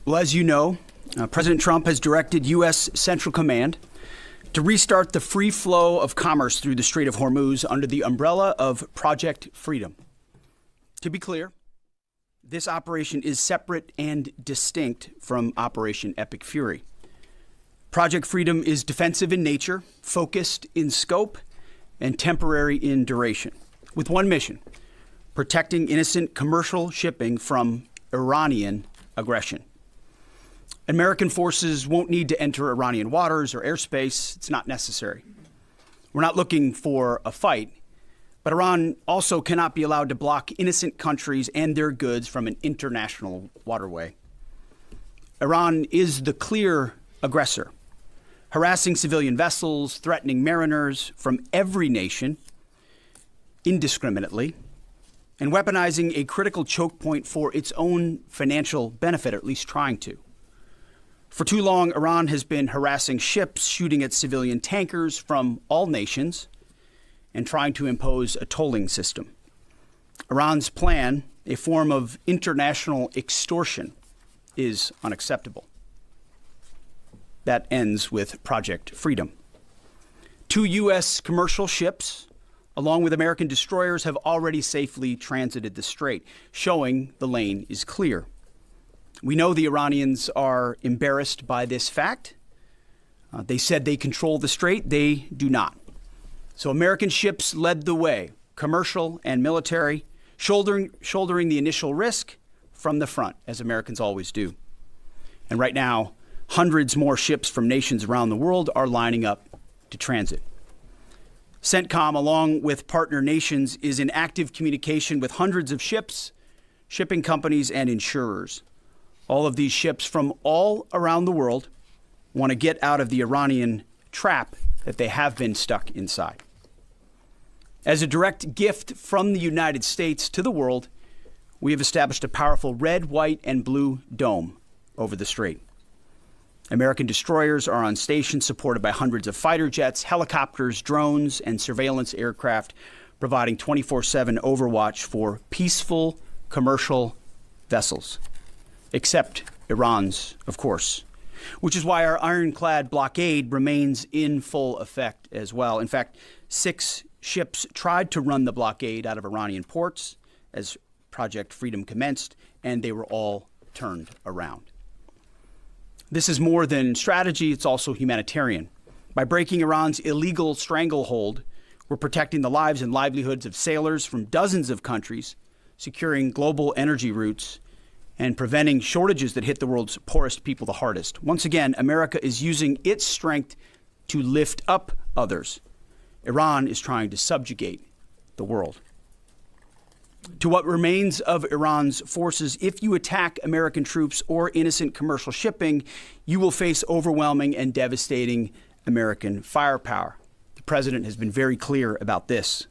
Well, as you know, President Trump has directed U.S. Central Command to restart the free flow of commerce through the Strait of Hormuz under the umbrella of Project Freedom. To be clear, this operation is separate and distinct from Operation Epic Fury. Project Freedom is defensive in nature, focused in scope, and temporary in duration, with one mission: protecting innocent commercial shipping from Iranian aggression. American forces won't need to enter Iranian waters or airspace. It's not necessary. We're not looking for a fight, but Iran also cannot be allowed to block innocent countries and their goods from an international waterway. Iran is the clear aggressor, harassing civilian vessels, threatening mariners from every nation indiscriminately, and weaponizing a critical choke point for its own financial benefit, or at least trying to. For too long, Iran has been harassing ships, shooting at civilian tankers from all nations, and trying to impose a tolling system. Iran's plan, a form of international extortion, is unacceptable. That ends with Project Freedom. 2 U.S. commercial ships, along with American destroyers, have already safely transited the strait, showing the lane is clear. We know the Iranians are embarrassed by this fact. They said they control the strait. They do not. So American ships led the way, commercial and military, shouldering the initial risk from the front, as Americans always do. And right now, hundreds more ships from nations around the world are lining up to transit. CENTCOM, along with partner nations, is in active communication with hundreds of ships, shipping companies, and insurers. All of these ships from all around the world want to get out of the Iranian trap that they have been stuck inside. As a direct gift from the United States to the world, we have established a powerful red, white, and blue dome over the strait. American destroyers are on station, supported by hundreds of fighter jets, helicopters, drones, and surveillance aircraft, providing 24/7 overwatch for peaceful commercial vessels. Except Iran's, of course, which is why our ironclad blockade remains in full effect as well. In fact, 6 ships tried to run the blockade out of Iranian ports as Project Freedom commenced, and they were all turned around. This is more than strategy, it's also humanitarian. By breaking Iran's illegal stranglehold, we're protecting the lives and livelihoods of sailors from dozens of countries, securing global energy routes, and preventing shortages that hit the world's poorest people the hardest. Once again, America is using its strength to lift up others. Iran is trying to subjugate the world. To what remains of Iran's forces, if you attack American troops or innocent commercial shipping, you will face overwhelming and devastating American firepower. The president has been very clear about this.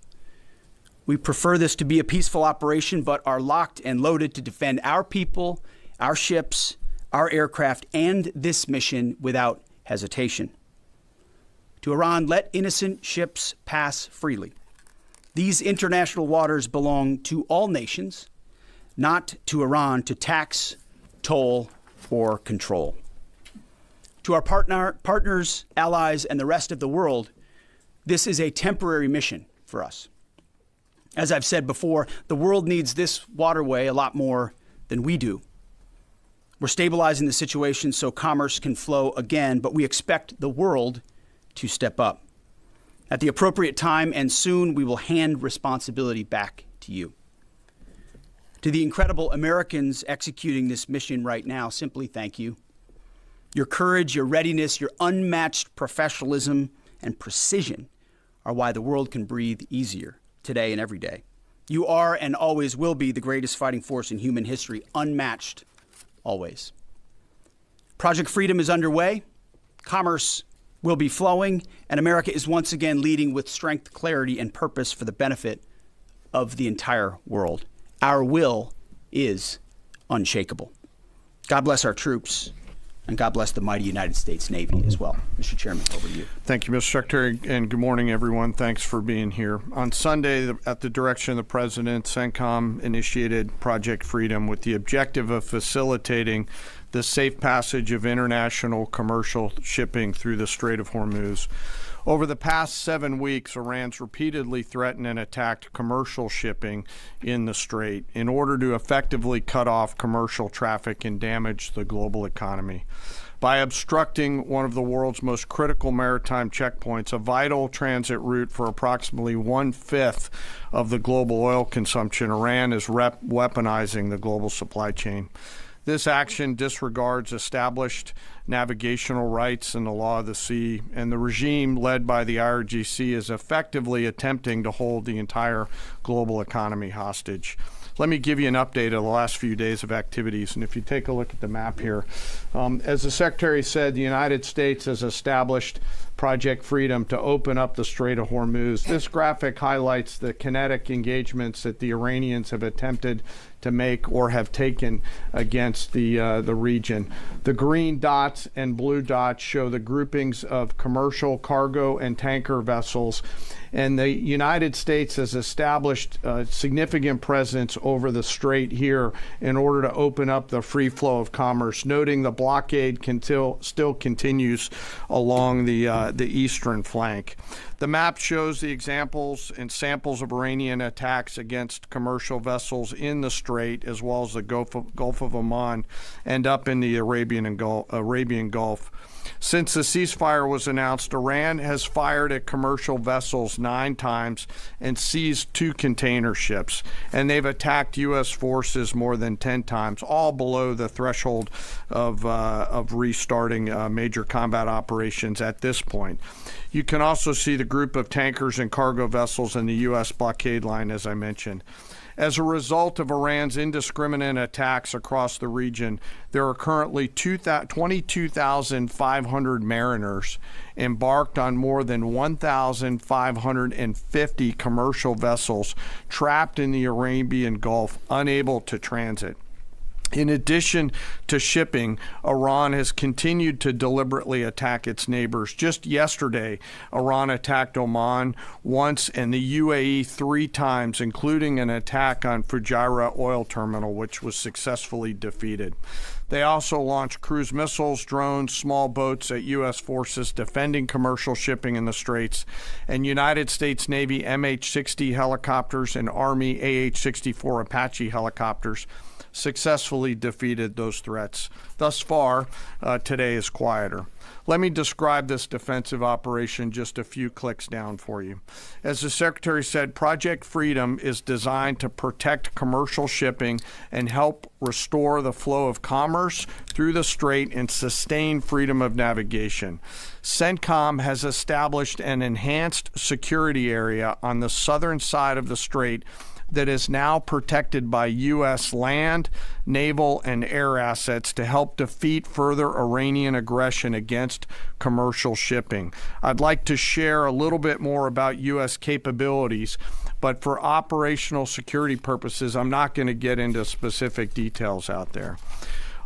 We prefer this to be a peaceful operation, but are locked and loaded to defend our people, our ships, our aircraft, and this mission without hesitation. To Iran, let innocent ships pass freely. These international waters belong to all nations, not to Iran to tax, toll, or control. To our partners, allies, and the rest of the world, this is a temporary mission for us. As I've said before, the world needs this waterway a lot more than we do. We're stabilizing the situation so commerce can flow again, but we expect the world to step up. At the appropriate time and soon, we will hand responsibility back to you. To the incredible Americans executing this mission right now, simply thank you. Your courage, your readiness, your unmatched professionalism and precision are why the world can breathe easier today and every day. You are and always will be the greatest fighting force in human history, unmatched always. Project Freedom is underway. Commerce will be flowing, and America is once again leading with strength, clarity, and purpose for the benefit of the entire world. Our will is unshakable. God bless our troops. And God bless the mighty United States Navy as well. Mr. Chairman, over to you. Thank you, Mr. Secretary, and good morning, everyone. Thanks for being here. On Sunday, at the direction of the President, CENTCOM initiated Project Freedom with the objective of facilitating the safe passage of international commercial shipping through the Strait of Hormuz. Over the past 7 weeks, Iran's repeatedly threatened and attacked commercial shipping in the Strait in order to effectively cut off commercial traffic and damage the global economy. By obstructing one of the world's most critical maritime checkpoints, a vital transit route for approximately 1/5 of the global oil consumption, Iran is weaponizing the global supply chain. This action disregards established navigational rights and the law of the sea, and the regime led by the IRGC is effectively attempting to hold the entire global economy hostage. Let me give you an update of the last few days of activities. And if you take a look at the map here, as the Secretary said, the United States has established Project Freedom to open up the Strait of Hormuz. This graphic highlights the kinetic engagements that the Iranians have attempted to make or have taken against the region. The green dots and blue dots show the groupings of commercial, cargo, and tanker vessels. And the United States has established a significant presence over the strait here in order to open up the free flow of commerce, noting the blockade still continues along the eastern flank. The map shows the examples and samples of Iranian attacks against commercial vessels in the strait, as well as the Gulf of Oman and up in the Arabian Gulf. Since the ceasefire was announced, Iran has fired at commercial vessels 9 times and seized 2 container ships, and they've attacked U.S. forces more than 10 times, all below the threshold of restarting major combat operations at this point. You can also see the group of tankers and cargo vessels in the U.S. blockade line, as I mentioned. As a result of Iran's indiscriminate attacks across the region, there are currently 22,500 mariners embarked on more than 1,550 commercial vessels trapped in the Arabian Gulf, unable to transit. In addition to shipping, Iran has continued to deliberately attack its neighbors. Just yesterday, Iran attacked Oman once and the UAE 3 times, including an attack on Fujairah oil terminal, which was successfully defeated. They also launched cruise missiles, drones, small boats at U.S. forces defending commercial shipping in the Straits, and United States Navy MH-60 helicopters and Army AH-64 Apache helicopters successfully defeated those threats. Thus far, today is quieter. Let me describe this defensive operation just a few clicks down for you. As the Secretary said, Project Freedom is designed to protect commercial shipping and help restore the flow of commerce through the strait and sustain freedom of navigation. CENTCOM has established an enhanced security area on the southern side of the strait that is now protected by U.S. land, naval, and air assets to help defeat further Iranian aggression against commercial shipping. I'd like to share a little bit more about U.S. capabilities, but for operational security purposes, I'm not going to get into specific details out there.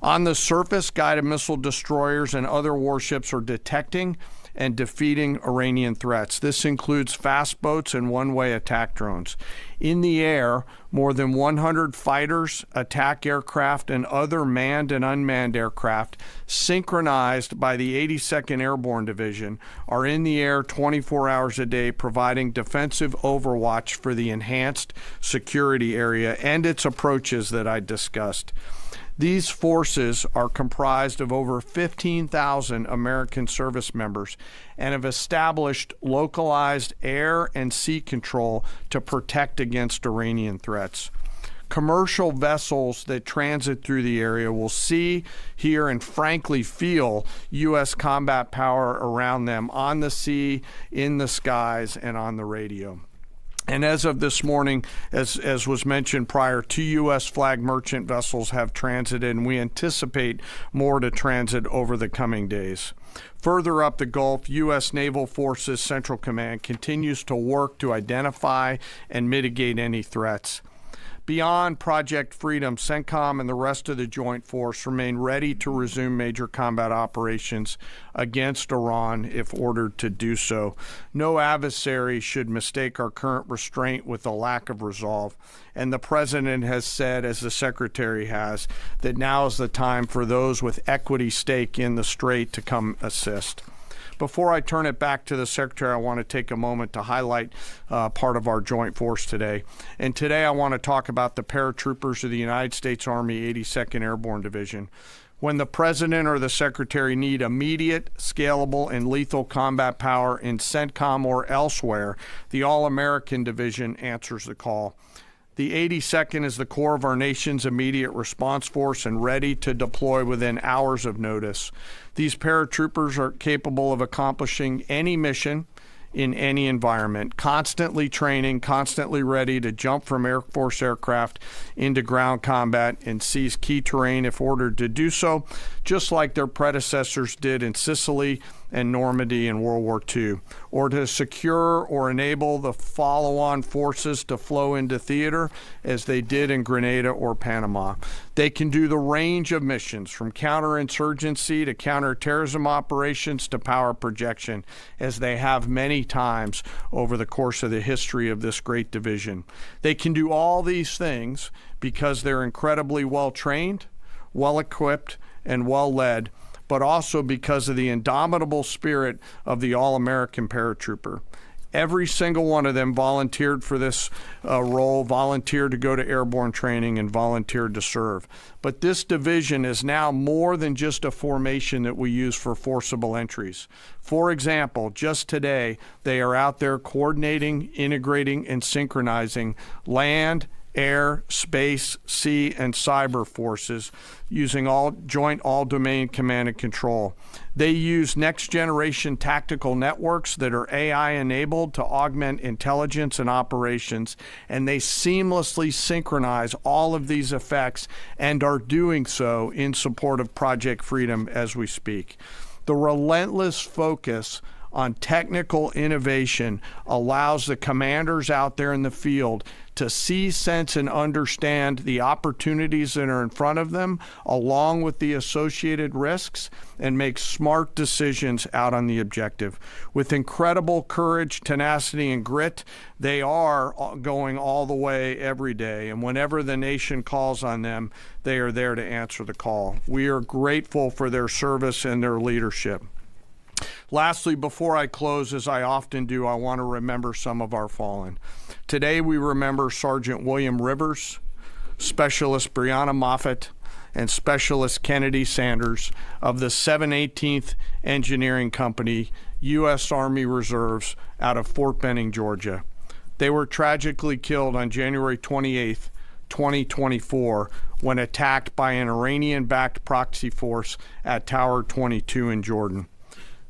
On the surface, guided missile destroyers and other warships are detecting and defeating Iranian threats. This includes fast boats and one-way attack drones. In the air, more than 100 fighters, attack aircraft, and other manned and unmanned aircraft, synchronized by the 82nd Airborne Division, are in the air 24 hours a day, providing defensive overwatch for the enhanced security area and its approaches that I discussed. These forces are comprised of over 15,000 American service members and have established localized air and sea control to protect against Iranian threats. Commercial vessels that transit through the area will see, hear, and frankly feel U.S. combat power around them on the sea, in the skies, and on the radio. And as of this morning, as was mentioned prior, 2 U.S. flag merchant vessels have transited, and we anticipate more to transit over the coming days. Further up the Gulf, U.S. Naval Forces Central Command continues to work to identify and mitigate any threats. Beyond Project Freedom, CENTCOM and the rest of the Joint Force remain ready to resume major combat operations against Iran if ordered to do so. No adversary should mistake our current restraint with a lack of resolve. And the President has said, as the Secretary has, that now is the time for those with equity stake in the strait to come assist. Before I turn it back to the Secretary, I want to take a moment to highlight part of our joint force today. And today I want to talk about the paratroopers of the United States Army 82nd Airborne Division. When the President or the Secretary need immediate, scalable, and lethal combat power in CENTCOM or elsewhere, the All-American Division answers the call. The 82nd is the core of our nation's immediate response force and ready to deploy within hours of notice. These paratroopers are capable of accomplishing any mission in any environment, constantly training, constantly ready to jump from Air Force aircraft into ground combat and seize key terrain if ordered to do so, just like their predecessors did in Sicily and Normandy in World War II, or to secure or enable the follow-on forces to flow into theater as they did in Grenada or Panama. They can do the range of missions from counterinsurgency to counterterrorism operations to power projection, as they have many times over the course of the history of this great division. They can do all these things because they're incredibly well-trained, well-equipped, and well-led, but also because of the indomitable spirit of the All-American paratrooper. Every single one of them volunteered for this role, volunteered to go to airborne training, and volunteered to serve. But this division is now more than just a formation that we use for forcible entries. For example, just today, they are out there coordinating, integrating, and synchronizing land, air, space, sea, and cyber forces using joint all-domain command and control. They use next-generation tactical networks that are AI-enabled to augment intelligence and operations, and they seamlessly synchronize all of these effects and are doing so in support of Project Freedom as we speak. The relentless focus on technical innovation allows the commanders out there in the field to see, sense, and understand the opportunities that are in front of them, along with the associated risks, and make smart decisions out on the objective. With incredible courage, tenacity, and grit, they are going all the way every day, and whenever the nation calls on them, they are there to answer the call. We are grateful for their service and their leadership. Lastly, before I close, as I often do, I want to remember some of our fallen. Today we remember Sergeant William Rivers, Specialist Brianna Moffett, and Specialist Kennedy Sanders of the 718th Engineering Company, U.S. Army Reserves, out of Fort Benning, Georgia. They were tragically killed on January 28th, 2024, when attacked by an Iranian-backed proxy force at Tower 22 in Jordan.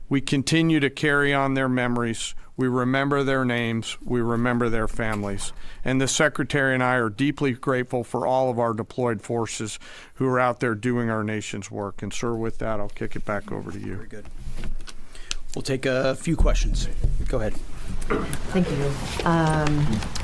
We continue to carry on their memories. We remember their names. We remember their families. And the Secretary and I are deeply grateful for all of our deployed forces who are out there doing our nation's work. And, sir, with that, I'll kick it back over to you. Very good. We'll take a few questions. Go ahead. Thank you.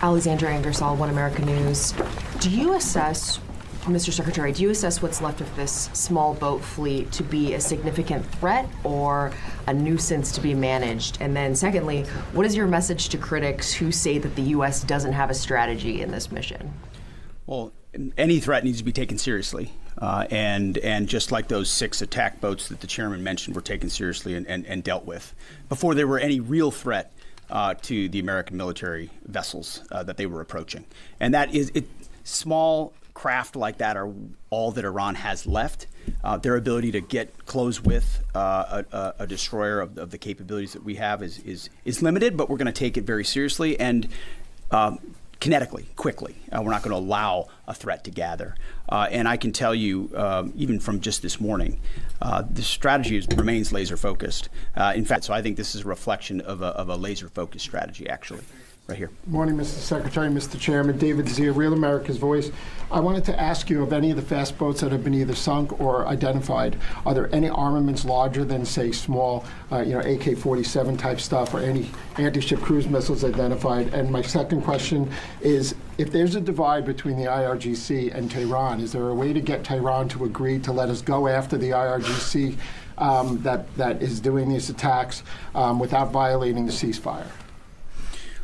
Alexandra Ingersoll, One America News. Do you assess, Mr. Secretary, do you assess what's left of this small boat fleet to be a significant threat or a nuisance to be managed? And then secondly, what is your message to critics who say that the U.S. doesn't have a strategy in this mission? Well, any threat needs to be taken seriously. And just like those 6 attack boats that the chairman mentioned were taken seriously and dealt with before there were any real threat to the American military vessels that they were approaching. And that is it. Small craft like that are all that Iran has left. Their ability to close with a destroyer of the capabilities that we have is limited, but we're going to take it very seriously and kinetically, quickly. We're not going to allow a threat to gather. And I can tell you, even from just this morning, the strategy remains laser focused. In fact, so I think this is a reflection of a laser focused strategy, actually. right here. Morning, Mr. Secretary, Mr. Chairman. David Zia, Real America's Voice. I wanted to ask you of any of the fast boats that have been either sunk or identified, are there any armaments larger than, say, small, AK-47 type stuff, or any anti-ship cruise missiles identified? And my second question is, if there's a divide between the IRGC and Tehran, is there a way to get Tehran to agree to let us go after the IRGC that is doing these attacks without violating the ceasefire?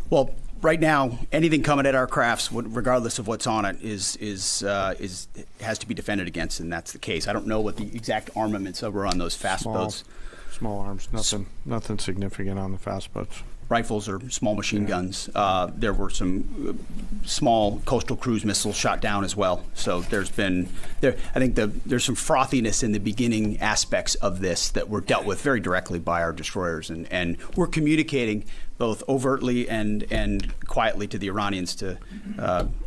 Well, right now, anything coming at our crafts, regardless of what's on it, has to be defended against, and that's the case. I don't know what the exact armaments that were on those fast boats. Small arms, nothing significant on the fast boats. Rifles or small machine guns. There were some small coastal cruise missiles shot down as well. So there's been I think there's some frothiness in the beginning aspects of this that were dealt with very directly by our destroyers, and we're communicating both overtly and quietly to the Iranians to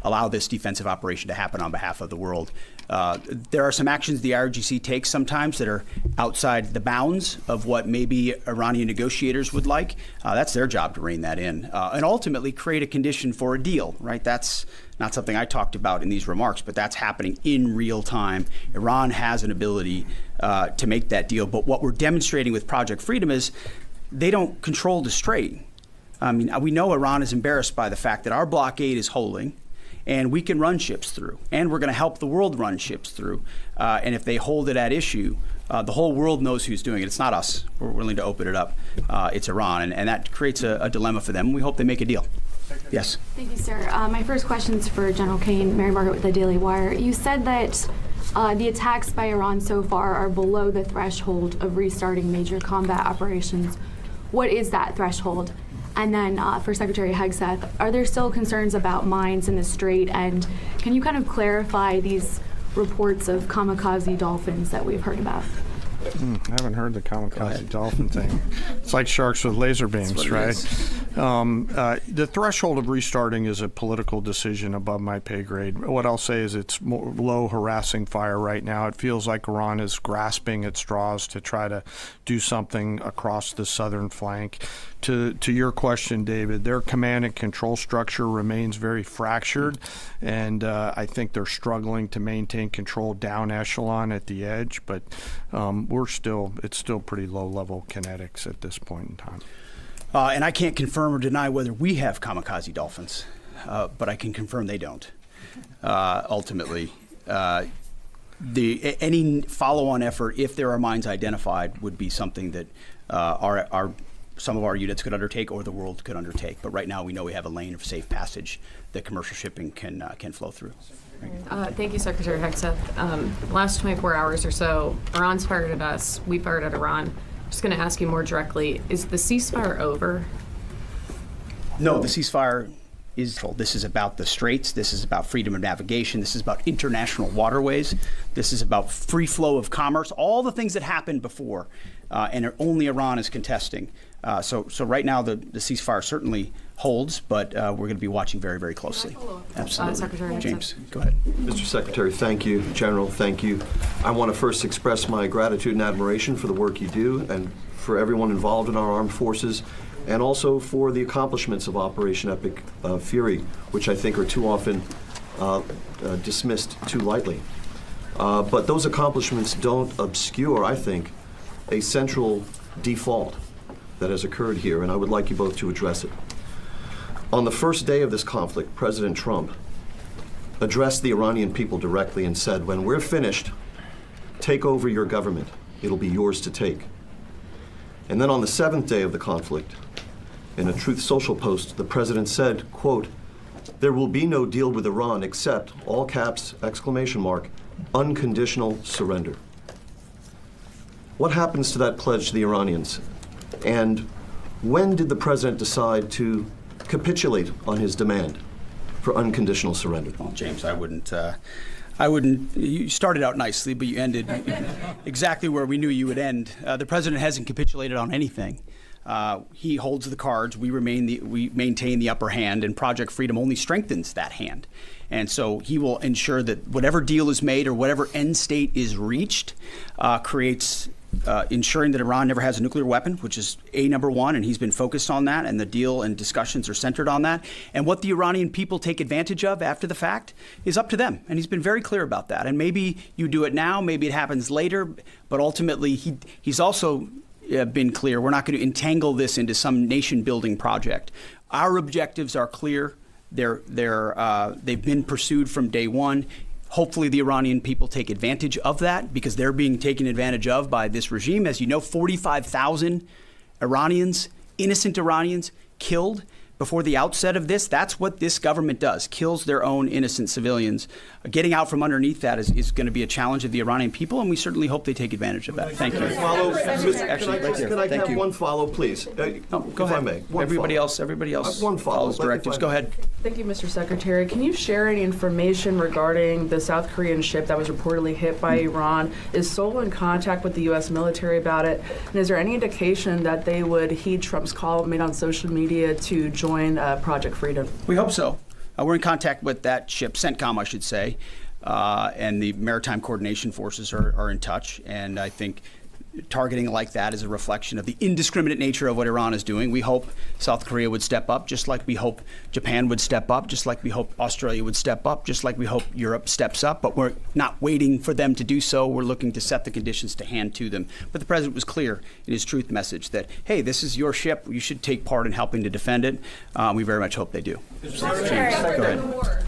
allow this defensive operation to happen on behalf of the world. There are some actions the IRGC takes sometimes that are outside the bounds of what maybe Iranian negotiators would like. That's their job to rein that in and ultimately create a condition for a deal, right? That's not something I talked about in these remarks, but that's happening in real time. Iran has an ability to make that deal. But what we're demonstrating with Project Freedom is they don't control the strait. I mean, we know Iran is embarrassed by the fact that our blockade is holding, and we can run ships through, and we're going to help the world run ships through. And if they hold it at issue, the whole world knows who's doing it. It's not us. We're willing to open it up. It's Iran, and that creates a dilemma for them. We hope they make a deal. Yes. Thank you, sir. My first question is for General Kane. Mary Margaret with the Daily Wire. You said that the attacks by Iran so far are below the threshold of restarting major combat operations. What is that threshold? And then for Secretary Hegseth, are there still concerns about mines in the Strait? And can you kind of clarify these reports of kamikaze dolphins that we've heard about? I haven't heard the kamikaze dolphin thing. It's like sharks with laser beams, right? The threshold of restarting is a political decision above my pay grade. What I'll say is it's low harassing fire right now. It feels like Iran is grasping at straws to try to do something across the southern flank. To your question, David, their command and control structure remains very fractured, and I think they're struggling to maintain control down echelon at the edge, but it's still pretty low-level kinetics at this point in time. And I can't confirm or deny whether we have kamikaze dolphins, but I can confirm they don't. Ultimately, any follow-on effort, if there are mines identified, would be something that some of our units could undertake or the world could undertake. But right now, we know we have a lane of safe passage that commercial shipping can flow through. Thank you, Secretary Hegseth. Last 24 hours or so, Iran's fired at us. We fired at Iran. Just going to ask you more directly, is the ceasefire over? No, the ceasefire is. This is about the straits. This is about freedom of navigation. This is about international waterways. This is about free flow of commerce. All the things that happened before, and only Iran is contesting. So right now, the ceasefire certainly holds, but we're going to be watching very, very closely. Absolutely. Secretary James, go ahead. Mr. Secretary, thank you. General, thank you. I want to first express my gratitude and admiration for the work you do and for everyone involved in our armed forces, and also for the accomplishments of Operation Epic Fury, which I think are too often dismissed too lightly. But those accomplishments don't obscure, I think, a central default that has occurred here, and I would like you both to address it. On the first day of this conflict, President Trump addressed the Iranian people directly and said, when we're finished, take over your government. It'll be yours to take. And then on the seventh day of the conflict, in a Truth Social post, the president said, quote, there will be no deal with Iran except, all caps, exclamation mark, unconditional surrender. What happens to that pledge to the Iranians? And when did the president decide to capitulate on his demand for unconditional surrender? Well, James, I wouldn't. You started out nicely, but you ended exactly where we knew you would end. The president hasn't capitulated on anything. He holds the cards. We maintain the upper hand, and Project Freedom only strengthens that hand. And so he will ensure that whatever deal is made or whatever end state is reached creates ensuring that Iran never has a nuclear weapon, which is number one, and he's been focused on that, and the deal and discussions are centered on that. And what the Iranian people take advantage of after the fact is up to them, and he's been very clear about that. And maybe you do it now, maybe it happens later, but ultimately he's also been clear, we're not going to entangle this into some nation-building project. Our objectives are clear. They've been pursued from day one. Hopefully the Iranian people take advantage of that because they're being taken advantage of by this regime. As you know, 45,000 Iranians, innocent Iranians, killed before the outset of this. That's what this government does, kills their own innocent civilians. Getting out from underneath that is going to be a challenge of the Iranian people, and we certainly hope they take advantage of that. Thank you. Can I have one follow, please? Go ahead. If I may. Everybody else One follow. follows directives. Go ahead. Thank you, Mr. Secretary. Can you share any information regarding the South Korean ship that was reportedly hit by Iran? Is Seoul in contact with the U.S. military about it? And is there any indication that they would heed Trump's call made on social media to join Project Freedom? We hope so. We're in contact with that ship, CENTCOM, I should say, and the Maritime Coordination Forces are in touch. And I think targeting like that is a reflection of the indiscriminate nature of what Iran is doing. We hope South Korea would step up, just like we hope Japan would step up, just like we hope Australia would step up, just like we hope Europe steps up. But we're not waiting for them to do so. We're looking to set the conditions to hand to them. But the president was clear in his truth message that, hey, this is your ship. You should take part in helping to defend it. We very much hope they do. Go ahead.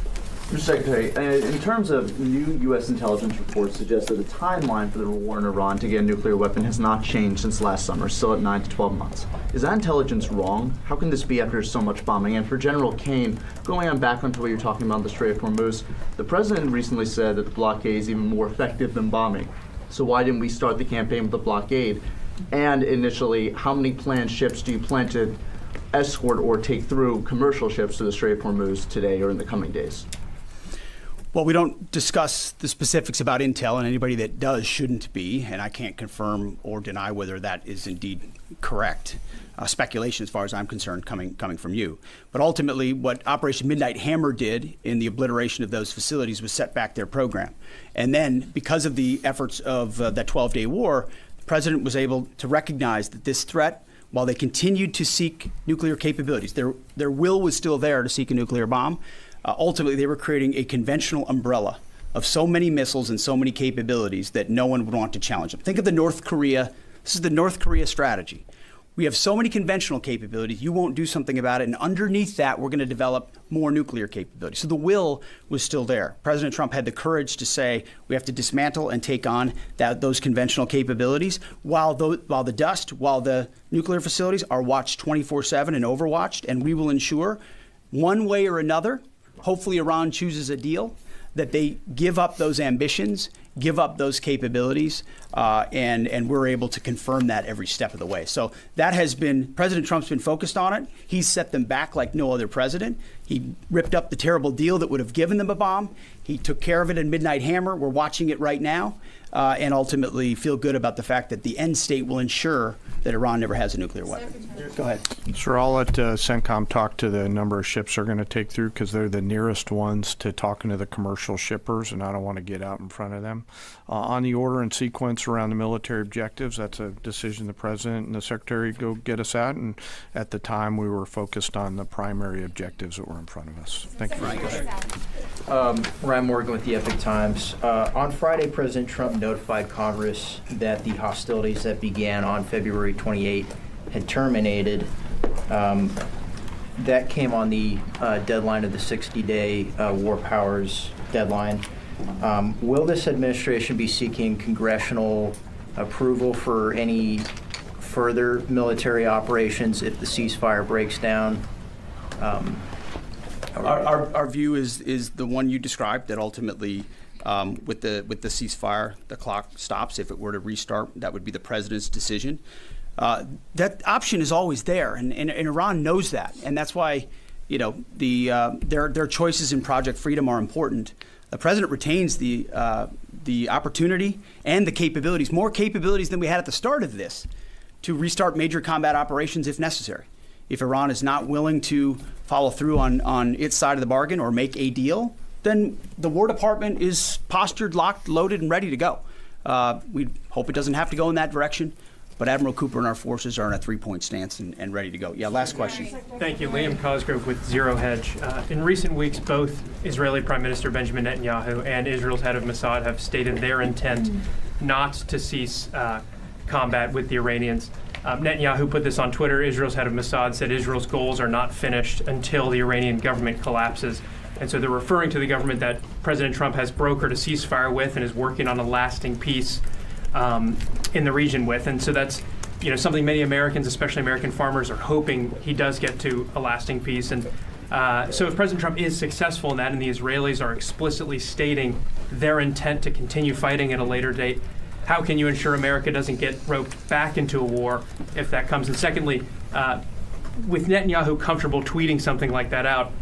Mr. Secretary, in terms of new U.S. intelligence reports suggest that the timeline for the war in Iran to get a nuclear weapon has not changed since last summer, still at 9 to 12 months. Is that intelligence wrong? How can this be after so much bombing? And for General Kane, going on back onto what you're talking about, the Strait of Hormuz, the president recently said that the blockade is even more effective than bombing. So why didn't we start the campaign with the blockade? And initially, how many planned ships do you plan to escort or take through commercial ships to the Strait of Hormuz today or in the coming days? Well, we don't discuss the specifics about intel, and anybody that does shouldn't be, and I can't confirm or deny whether that is indeed correct. Speculation, as far as I'm concerned, coming from you. But ultimately, what Operation Midnight Hammer did in the obliteration of those facilities was set back their program. And then, because of the efforts of that 12-day war, the president was able to recognize that this threat, while they continued to seek nuclear capabilities, their will was still there to seek a nuclear bomb. Ultimately, they were creating a conventional umbrella of so many missiles and so many capabilities that no one would want to challenge them. Think of the North Korea. This is the North Korea strategy. We have so many conventional capabilities, you won't do something about it. And underneath that, we're going to develop more nuclear capabilities. So the will was still there. President Trump had the courage to say we have to dismantle and take on those conventional capabilities while the nuclear facilities are watched 24/7 and overwatched. And we will ensure one way or another, hopefully Iran chooses a deal, that they give up those ambitions, give up those capabilities, and we're able to confirm that every step of the way. So that has been, President Trump's been focused on it. He's set them back like no other president. He ripped up the terrible deal that would have given them a bomb. He took care of it in Midnight Hammer. We're watching it right now, and ultimately feel good about the fact that the end state will ensure that Iran never has a nuclear weapon. Go ahead. Sir, I'll let CENTCOM talk to the number of ships they're going to take through because they're the nearest ones to talking to the commercial shippers, and I don't want to get out in front of them. On the order and sequence around the military objectives, that's a decision the President and the Secretary go get us at, and at the time we were focused on the primary objectives that were in front of us. Thank you. Ryan Morgan with the Epic Times. On Friday, President Trump notified Congress that the hostilities that began on February 28 had terminated. That came on the deadline of the 60-day war powers deadline. Will this administration be seeking congressional approval for any further military operations if the ceasefire breaks down? Our view is the one you described, that ultimately with the ceasefire, the clock stops. If it were to restart, that would be the president's decision. That option is always there, and Iran knows that, and that's why their choices in Project Freedom are important. The president retains the opportunity and the capabilities, more capabilities than we had at the start of this, to restart major combat operations if necessary. If Iran is not willing to follow through on its side of the bargain or make a deal, then the War Department is postured, locked, loaded, and ready to go. We hope it doesn't have to go in that direction. But Admiral Cooper and our forces are in a 3-point stance and ready to go. Yeah, last question. Thank you. Liam Cosgrove with Zero Hedge. In recent weeks, both Israeli Prime Minister Benjamin Netanyahu and Israel's head of Mossad have stated their intent not to cease combat with the Iranians. Netanyahu put this on Twitter. Israel's head of Mossad said Israel's goals are not finished until the Iranian government collapses. And so they're referring to the government that President Trump has brokered a ceasefire with and is working on a lasting peace in the region with. And so that's something many Americans, especially American farmers, are hoping he does get to a lasting peace. And so if President Trump is successful in that and the Israelis are explicitly stating their intent to continue fighting at a later date, how can you ensure America doesn't get roped back into a war if that comes? And secondly, with Netanyahu comfortable tweeting something like that out,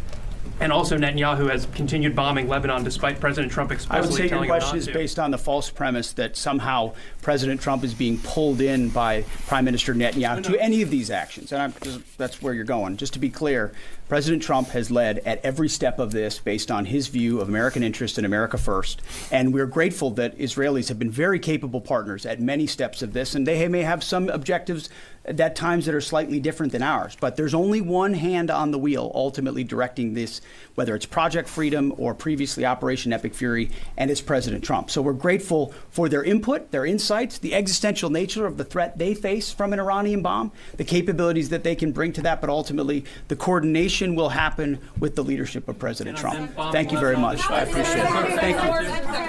and also Netanyahu has continued bombing Lebanon despite President Trump explicitly I would say your telling him question not is to. based on the false premise that somehow President Trump is being pulled in by Prime Minister Netanyahu to any of these actions. And that's where you're going. Just to be clear, President Trump has led at every step of this based on his view of American interest and America first. And we're grateful that Israelis have been very capable partners at many steps of this. And they may have some objectives at times that are slightly different than ours. But there's only one hand on the wheel ultimately directing this, whether it's Project Freedom or previously Operation Epic Fury, and it's President Trump. So we're grateful for their input, their insights, the existential nature of the threat they face from an Iranian bomb, the capabilities that they can bring to that, but ultimately the coordination will happen with the leadership of President Trump. Thank you very much. I appreciate it. Thank you.